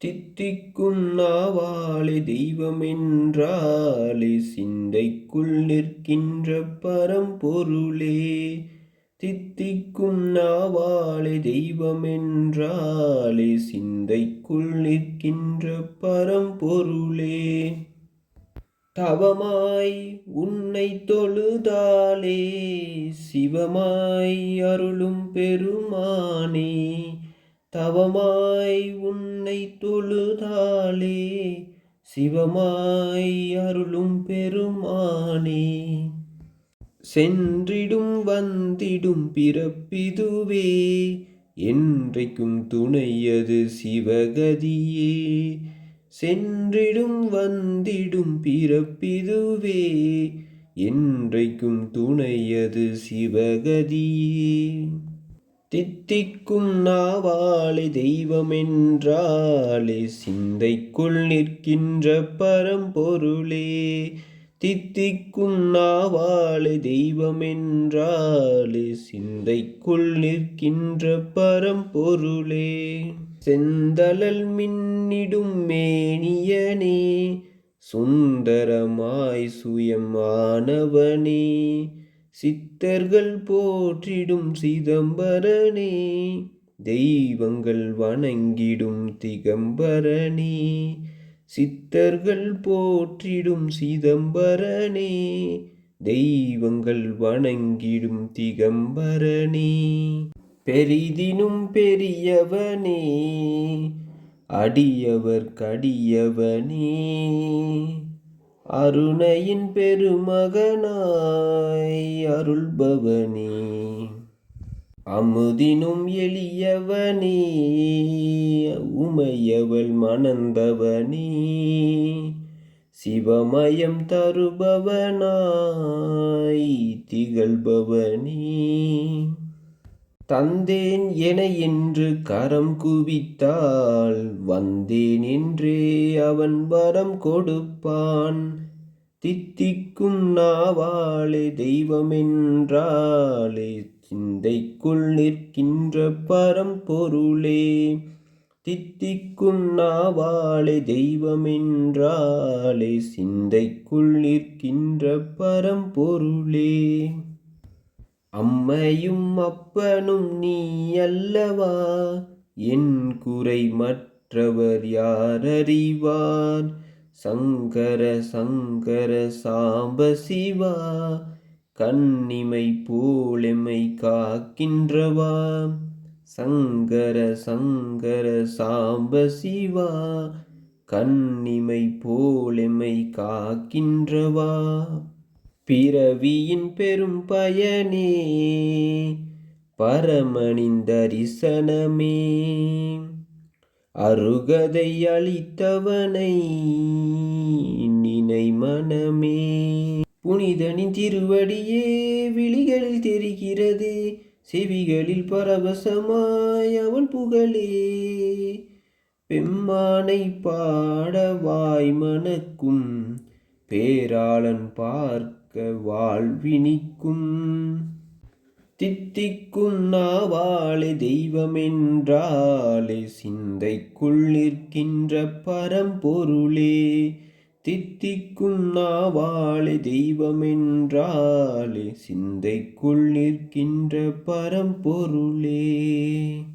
தித்திக்கும் நாவாலே தெய்வமென்றாலே சிந்தைக்குள் நிற்கின்ற பரம்பொருளே. தித்திக்கும் நாவாலே தெய்வமென்றாலே சிந்தைக்குள் நிற்கின்ற பரம்பொருளே. தவமாய் உன்னை தொழுதாலே சிவமாய் அருளும் பெருமானே. தவமாய் உன்னை தொழுதாலே சிவமாய் அருளும் பெருமானே. சென்றிடும் வந்திடும் பிறப்பிதுவே என்றைக்கும் துணையது சிவகதியே. சென்றிடும் வந்திடும் பிறப்பிதுவே என்றைக்கும் துணையது சிவகதியே. தித்திக்கும் நாவாலே தெய்வமென்றாலே சிந்தைக்குள் நிற்கின்ற பரம்பொருளே. தித்திக்கும் நாவாலே தெய்வமென்றாலே சிந்தைக்குள் நிற்கின்ற பரம்பொருளே. செந்தழல் மின்னிடும் மேனியனே சுந்தரமாய் சுயமானவனே. சித்தர்கள் போற்றிடும் சிதம்பரனே தெய்வங்கள் வணங்கிடும் திகம்பரனே. சித்தர்கள் போற்றிடும் சிதம்பரனே தெய்வங்கள் வணங்கிடும் திகம்பரனே. பெரிதினும் பெரியவனே அடியவர் கடியவனே. அருணையின் பெருமகனாய் அருள்பவனே. அமுதினும் எளியவனே உமையவள் மணந்தவனே. சிவமயம் தருபவனாய் திகழ்பவனே. தந்தேன் என என்று கரம் குவித்தால் வந்தேன் என்றே அவன் வரம் கொடுப்பான். தித்திக்கும் நாவாலே தெய்வமென்றாலே சிந்தைக்குள் நிற்கின்ற பரம்பொருளே. தித்திக்கும் நாவாலே தெய்வமென்றாலே சிந்தைக்குள் நிற்கின்ற பரம்பொருளே. அம்மையும் அப்பனும் நீ அல்லவா என் குறை மற்றவர் யார் அறிவார். சங்கர சங்கர சாம்ப சிவா கண்ணிமை போலெமை காக்கின்றவா. சங்கர சங்கர சாம்ப சிவா கண்ணிமை போலெமை காக்கின்றவா. பிறவியின் பெரும் பயனே பரமனின் தரிசனமே. அருகதை அளித்தவனை நினை மனமே. புனிதனின் திருவடியே விழிகளில் தெரிகிறதே செவிகளில் பரவசமாய் அவன் புகழே. பெம்மானை பாட வாய் மணக்கும் பேராளன் பார்க்க வாழ்வினிக்கும். தித்திக்கும் நாவாலே தெய்வமென்றாலே சிந்தைக்குள் நிற்கின்ற பரம்பொருளே. தித்திக்கும் நாவாலே தெய்வமென்றாலே சிந்தைக்குள் நிற்கின்ற பரம்பொருளே.